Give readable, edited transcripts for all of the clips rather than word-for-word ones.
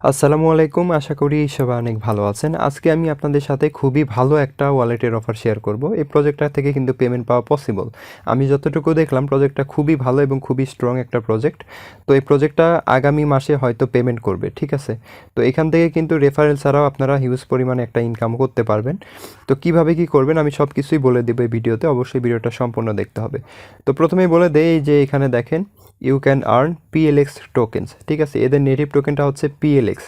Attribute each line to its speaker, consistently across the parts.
Speaker 1: আসসালামু আলাইকুম, আশা করি সবাই অনেক ভালো আছেন। আজকে আমি আপনাদের সাথে খুবই ভালো একটা ওয়ালেটের অফার শেয়ার করব। এই প্রজেক্টটা থেকে কিন্তু পেমেন্ট পাওয়া পসিবল। আমি যতটুকু দেখলাম প্রজেক্টটা খুবই ভালো এবং খুবই স্ট্রং একটা প্রজেক্ট। তো এই প্রজেক্টটা আগামী মাসে হয়তো পেমেন্ট করবে, ঠিক আছে? তো এখান থেকে কিন্তু রেফারেল ছাড়াও আপনারা হিউজ পরিমাণে একটা ইনকাম করতে পারবেন। তো কিভাবে কি করবেন আমি সব কিছুই বলে দেবো এই ভিডিওতে, অবশ্যই ভিডিওটা সম্পূর্ণ দেখতে হবে। তো প্রথমেই বলে দেই যে এখানে দেখেন ইউ ক্যান আর্ন পিএলএক্স টোকেনস, ঠিক আছে? এদের নেটিভ টোকেনটা হচ্ছে পিএলএক্স।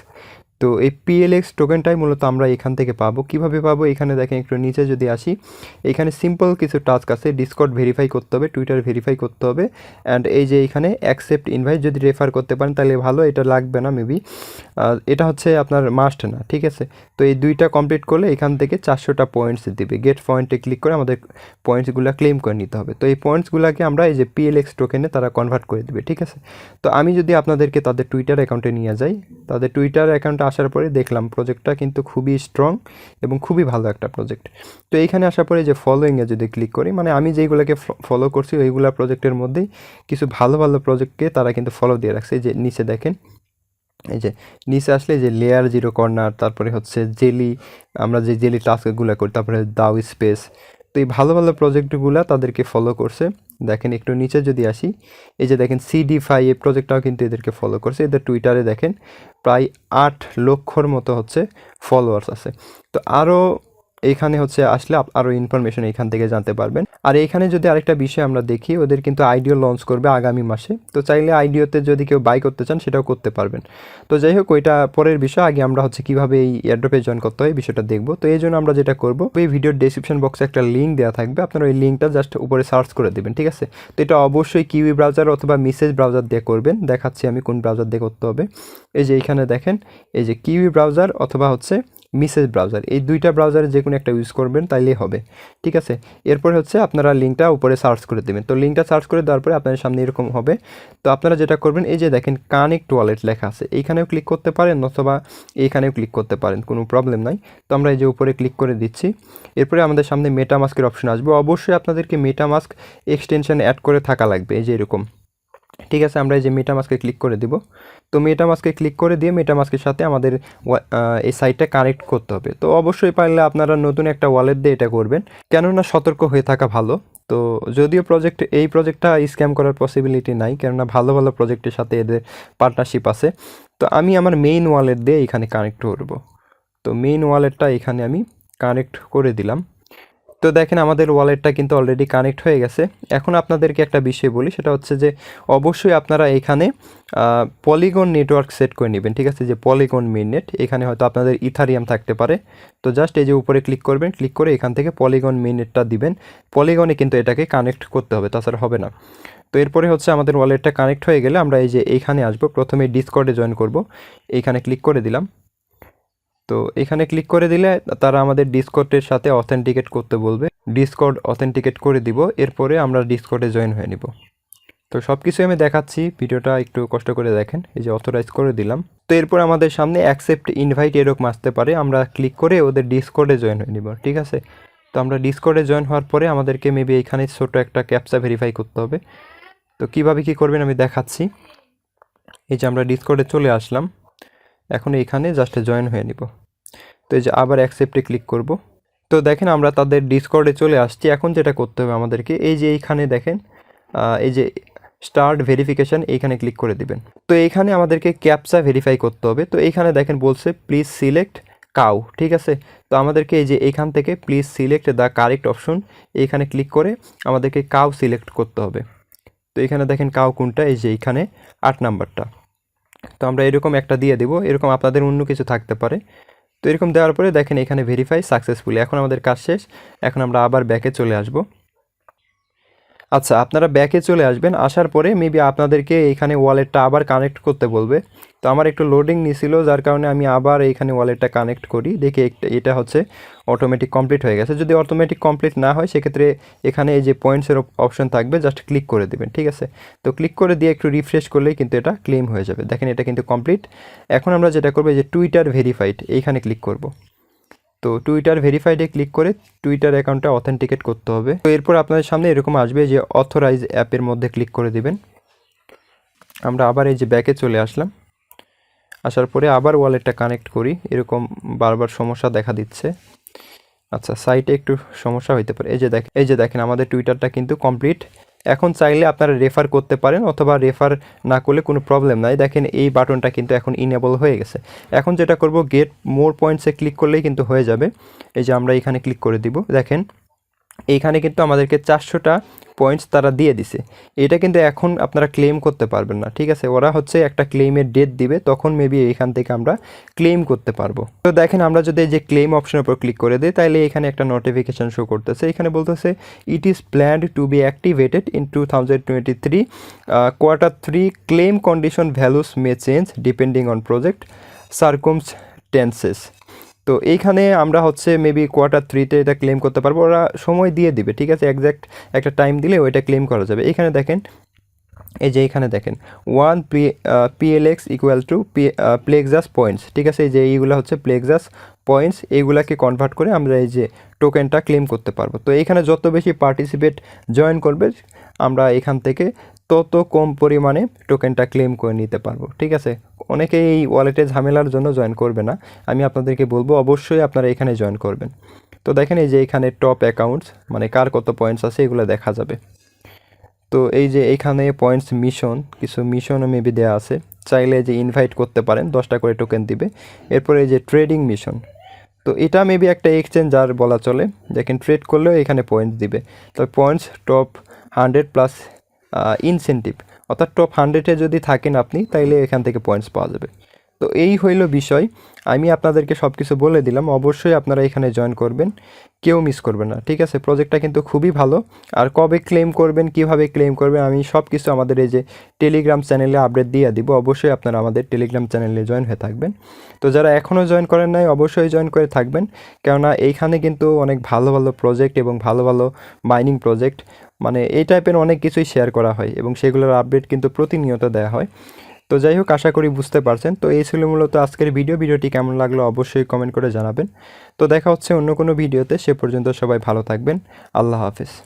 Speaker 1: তো এই পিএলএক্স টোকেনটাই মূলত আমরা এখান থেকে পাবো। কিভাবে পাবো? এখানে দেখেন একটু নিচে যদি আসি, এখানে সিম্পল কিছু টাস্ক আছে। ডিসকর্ড ভেরিফাই করতে হবে, টুইটার ভেরিফাই করতে হবে, অ্যান্ড এই যে এখানে অ্যাকসেপ্ট ইনভাইট যদি রেফার করতে পারেন তাহলে ভালো, এটা লাগবে না মেবি, এটা হচ্ছে আপনার মাস্ট না, ঠিক আছে? তো এই দুইটা কমপ্লিট করলে এখান থেকে 400টা পয়েন্টস দিবে। গেট পয়েন্টে ক্লিক করে আমাদের পয়েন্টসগুলো ক্লেম করে নিতে হবে। তো এই পয়েন্টসগুলোকে আমরা এই যে পিএলএক্স টোকেনে তারা কনভার্ট করে দেবে, ঠিক আছে? তো আমি যদি আপনাদেরকে তাদের টুইটার অ্যাকাউন্টে নিয়ে যাই, তাদের টুইটার অ্যাকাউন্টে আসার পরে দেখলাম প্রজেক্টটা কিন্তু খুবই স্ট্রং এবং খুবই ভালো একটা প্রজেক্ট। তো এইখানে আসার পরে যে ফলোয়িংয়ে যদি ক্লিক করি, মানে আমি যেইগুলোকে ফলো করছি ওইগুলা প্রজেক্টের মধ্যেই কিছু ভালো ভালো প্রজেক্টকে তারা কিন্তু ফলো দিয়ে রাখছে। যে নিচে দেখেন, এই যে নিচে আসলে যে লেয়ার জিরো কর্নার, তারপরে হচ্ছে জেলি, আমরা যে জেলি টাস্কগুলো করি, তারপরে দাও স্পেস। তো এই ভালো ভালো প্রজেক্টগুলো তাদেরকে ফলো করছে। দেখেন একটু নিচে যদি আসি, এই যে দেখেন সিডিফাই, এই প্রজেক্টটাও কিন্তু এদেরকে ফলো করছে। এদের টুইটারে দেখেন প্রায় 8 লক্ষর মতো হচ্ছে ফলোয়ার্স আছে। তো আরও এইখানে হচ্ছে আসলে আরও ইনফরমেশন এখান থেকে জানতে পারবেন। আর এইখানে যদি আরেকটা বিষয় আমরা দেখি, ওদের কিন্তু আইডিও লঞ্চ করবে আগামী মাসে। তো চাইলে আইডিওতে যদি কেউ বাই করতে চান সেটাও করতে পারবেন। তো যাই হোক, ওইটা পরের বিষয়। আগে আমরা হচ্ছে কীভাবে এই এয়ারড্রপে জয়েন করতে হয় বিষয়টা দেখবো। তো এই জন্য আমরা যেটা করবো, এই ভিডিওর ডেসক্রিপশন বক্সে একটা লিঙ্ক দেওয়া থাকবে, আপনারা ওই লিঙ্কটা জাস্ট উপরে সার্চ করে দেবেন, ঠিক আছে? তো এটা অবশ্যই কিউই ব্রাউজার অথবা মেসেজ ব্রাউজার দিয়ে করবেন। দেখাচ্ছি আমি কোন ব্রাউজার দিয়ে করতে হবে। এই যে এইখানে দেখেন, এই যে কিউই ব্রাউজার অথবা হচ্ছে মেসেজ ব্রাউজার, এই দুইটা ব্রাউজারে যে কোনো একটা ইউজ করবেন তাইলেই হবে, ঠিক আছে? এরপরে হচ্ছে আপনারা লিঙ্কটা উপরে সার্চ করে দেবেন। তো লিঙ্কটা সার্চ করে দেওয়ার পরে আপনাদের সামনে এরকম হবে। তো আপনারা যেটা করবেন, এই যে দেখেন কানেক্ট ওয়ালেট লেখা আছে, এইখানেও ক্লিক করতে পারেন অথবা এইখানেও ক্লিক করতে পারেন, কোনো প্রবলেম নাই। তো আমরা এই যে উপরে ক্লিক করে দিচ্ছি। এরপরে আমাদের সামনে মেটামাস্কের অপশন আসবে। অবশ্যই আপনাদেরকে মেটামাস্ক এক্সটেনশন অ্যাড করে থাকা লাগবে, এই যে এরকম, ঠিক আছে? আমরা এই যে মেটামাস্কে ক্লিক করে দিব। তো মেটামাস্কে ক্লিক করে দিয়ে মেটামাস্কের সাথে আমাদের এই সাইটটা কানেক্ট করতে হবে। তো অবশ্যই পারলে আপনারা নতুন একটা ওয়ালেট দিয়ে এটা করবেন, কেননা সতর্ক হয়ে থাকা ভালো। তো যদিও এই প্রজেক্টটা স্ক্যাম করার পসিবিলিটি নাই, কেননা ভালো ভালো প্রজেক্টের সাথে এদের পার্টনারশিপ আছে। তো আমি আমার মেইন ওয়ালেট দিয়ে এখানে কানেক্ট করব। তো মেইন ওয়ালেটটা এখানে আমি কানেক্ট করে দিলাম। তো দেখেন আমাদের ওয়ালেটটা কিন্তু অলরেডি কানেক্ট হয়ে গেছে। এখন আপনাদেরকে একটা বিষয় বলি, সেটা হচ্ছে যে অবশ্যই আপনারা এখানে পলিগন নেটওয়ার্ক সেট করে নেবেন, ঠিক আছে? যে পলিগন মেইননেট, এখানে হয়তো আপনাদের ইথারিয়াম থাকতে পারে। তো জাস্ট এই যে উপরে ক্লিক করবেন, ক্লিক করে এখান থেকে পলিগন মেইননেটটা দিবেন। পলিগনে কিন্তু এটাকে কানেক্ট করতে হবে, তাছাড়া হবে না। তো এরপরে হচ্ছে আমাদের ওয়ালেটটা কানেক্ট হয়ে গেলে আমরা এই যে এইখানে আসবো, প্রথমে ডিসকর্ডে জয়েন করব। এইখানে ক্লিক করে দিলাম। তো এখানে ক্লিক করে দিলে তারা আমাদের ডিসকর্ডের সাথে অথেন্টিকেট করতে বলবে। ডিসকর্ড অথেন্টিকেট করে দিব, এরপরে আমরা ডিসকর্ডে জয়েন হয়ে নিব। তো সব কিছুই আমি দেখাচ্ছি, ভিডিওটা একটু কষ্ট করে দেখেন। এই যে অথরাইজ করে দিলাম। তো এরপর আমাদের সামনে অ্যাকসেপ্ট ইনভাইট এরকম আসতে পারে, আমরা ক্লিক করে ওদের ডিসকর্ডে জয়েন হয়ে নিব, ঠিক আছে? তো আমরা ডিসকর্ডে জয়েন হওয়ার পরে আমাদেরকে মেবি এখানে ছোট একটা ক্যাপচা ভেরিফাই করতে হবে। তো কিভাবে কি করবেন আমি দেখাচ্ছি। এই যে আমরা ডিসকর্ডে চলে আসলাম, এখন এখানে জাস্ট জয়েন হয়ে নিব। তো এই যে আবার অ্যাকসেপ্টে ক্লিক করব। তো দেখেন আমরা তাদের ডিসকর্ডে চলে আসছি। এখন যেটা করতে হবে আমাদেরকে, এই যে এইখানে দেখেন এই যে স্টার্ট ভেরিফিকেশান, এইখানে ক্লিক করে দিবেন। তো এইখানে আমাদেরকে ক্যাপচা ভেরিফাই করতে হবে। তো এইখানে দেখেন বলছে প্লিজ সিলেক্ট কাউ, ঠিক আছে? তো আমাদেরকে এই যে এইখান থেকে please select the correct option, এইখানে ক্লিক করে আমাদেরকে কাউ সিলেক্ট করতে হবে। তো এখানে দেখেন কাউ কোনটা, এই যে এইখানে 8 নাম্বারটা। তো আমরা এরকম একটা দিয়ে দেবো, এরকম আপনাদের অন্য কিছু থাকতে পারে। তো এরকম দেওয়ার পরে দেখেন এখানে ভেরিফাই সাকসেসফুলি। এখন আমাদের কাজ শেষ। এখন আমরা আবার ব্যাকে চলে আসব। আচ্ছা, আপনারা ব্যাকে চলে আসবেন। আসার পরে মেবি আপনাদেরকে এইখানে ওয়ালেটটা আবার কানেক্ট করতে বলবে। তো আমার একটু লোডিং নিছিল, যার কারণে আমি আবার এইখানে ওয়ালেটটা কানেক্ট করি। দেখি এটা হচ্ছে অটোমেটিক কমপ্লিট হয়ে গেছে। যদি অটোমেটিক কমপ্লিট না হয় সেক্ষেত্রে এখানে এই যে পয়েন্টসের অপশন থাকবে, জাস্ট ক্লিক করে দেবেন, ঠিক আছে? তো ক্লিক করে দিয়ে একটু রিফ্রেশ করলেই কিন্তু এটা ক্লেম হয়ে যাবে। দেখেন এটা কিন্তু কমপ্লিট। এখন আমরা যেটা করবো, এই যে টুইটার ভেরিফাইড, এইখানে ক্লিক করব। তো টুইটার ভেরিফাইডে ক্লিক করে টুইটার অ্যাকাউন্টটা অথেন্টিকেট করতে হবে। তো এরপর আপনাদের সামনে এরকম আসবে যে অথরাইজ অ্যাপের মধ্যে ক্লিক করে দিবেন। আমরা আবার এই যে ব্যাকে চলে আসলাম। আসার পরে আবার ওয়ালেটটা কানেক্ট করি, এরকম বারবার সমস্যা দেখা দিচ্ছে। আচ্ছা, সাইটে একটু সমস্যা হইতে পারে। এই যে দেখেন আমাদের টুইটারটা কিন্তু কমপ্লিট। এখন চাইলে আপনারা রেফার করতে পারেন, অথবা রেফার না করলে কোনো প্রবলেম নাই। দেখেন এই বাটনটা কিন্তু এখন ইনেবল হয়ে গেছে। এখন যেটা করব, গেট মোর পয়েন্টসে ক্লিক করলেই কিন্তু হয়ে যাবে। এই যে আমরা এখানে ক্লিক করে দিব, দেখেন এইখানে কিন্তু আমাদেরকে 400টা পয়েন্টস তারা দিয়ে দিছে। এটা কিন্তু এখন আপনারা ক্লেম করতে পারবেন না, ঠিক আছে? ওরা হচ্ছে একটা ক্লেমের ডেট দিবে, তখন মেবি এখান থেকে আমরা ক্লেম করতে পারবো। তো দেখেন আমরা যদি এই যে ক্লেম অপশনের উপর ক্লিক করে দিই, তাহলে এখানে একটা নোটিফিকেশন শো করতেছে। এখানে বলতেছে it is planned to be activated in 2023 Q3, claim condition values may change depending on project circumstances. তো এইখানে আমরা হচ্ছে মেবি Q3-তে এটা ক্লেম করতে পারবো, ওরা সময় দিয়ে দিবে, ঠিক আছে? এক্স্যাক্ট একটা টাইম দিলে ওইটা ক্লেম করা যাবে। এখানে দেখেন, এই যে এইখানে দেখেন 1 PLX equal to plexus points, ঠিক আছে? এই যে এইগুলো হচ্ছে প্লেক্সাস পয়েন্টস, এইগুলাকে কনভার্ট করে আমরা এই যে টোকেনটা ক্লেম করতে পারবো। তো এখানে যত বেশি পার্টিসিপেট জয়েন করবে, আমরা এখান থেকে তত কম পরিমাণে টোকেনটা ক্লেম করে নিতে পারবো, ঠিক আছে? অনেকে এই ওয়ালেটে ঝামেলার জন্য জয়েন করবে না, আমি আপনাদেরকে বলবো অবশ্যই আপনারা এখানে জয়েন করবেন। তো দেখেন এই যে এখানে টপ অ্যাকাউন্টস, মানে কার কত পয়েন্টস আছে এগুলো দেখা যাবে। তো এই যে এইখানে পয়েন্টস মিশন, কিছু মিশনও মেবি দেওয়া আছে, চাইলে যে ইনভাইট করতে পারেন, 10টা করে টোকেন দিবে। এরপরে এই যে ট্রেডিং মিশন, তো এটা মেবি একটা এক্সচেঞ্জার বলা চলে, দেখেন ট্রেড করলেও এখানে পয়েন্টস দিবে। তবে পয়েন্টস টপ 100 প্লাস ইনসেন্টিভ, অর্থাৎ টপ 100-এ যদি থাকেন আপনি, তাইলে এখান থেকে পয়েন্টস পাওয়া যাবে। তো এই হইল বিষয়, আমি আপনাদেরকে সব কিছু বলে দিলাম। অবশ্যই আপনারা এখানে জয়েন করবেন, কেউ মিস করবেন না, ঠিক আছে? প্রজেক্টটা কিন্তু খুবই ভালো। আর কবে ক্লেম করবেন, কিভাবে ক্লেম করবেন, আমি সব কিছু আমাদের এই যে টেলিগ্রাম চ্যানেলে আপডেট দিয়ে দিব। অবশ্যই আপনারা আমাদের টেলিগ্রাম চ্যানেলে জয়েন হয়ে থাকবেন। তো যারা এখনও জয়েন করেন নাই, অবশ্যই জয়েন করে থাকবেন, কেননা এইখানে কিন্তু অনেক ভালো ভালো প্রজেক্ট এবং ভালো ভালো মাইনিং প্রজেক্ট, মানে এই টাইপের অনেক কিছুই শেয়ার করা হয় এবং সেগুলোর আপডেট কিন্তু প্রতিনিয়ত দেওয়া হয়। তো যাই হোক, আশা করি বুঝতে পারছেন। তো এই ছিল মূলত আজকের ভিডিওটি কেমন লাগলো অবশ্যই কমেন্ট করে জানাবেন। তো দেখা হচ্ছে অন্য কোনো ভিডিওতে, সে পর্যন্ত সবাই ভালো থাকবেন। আল্লাহ হাফেজ।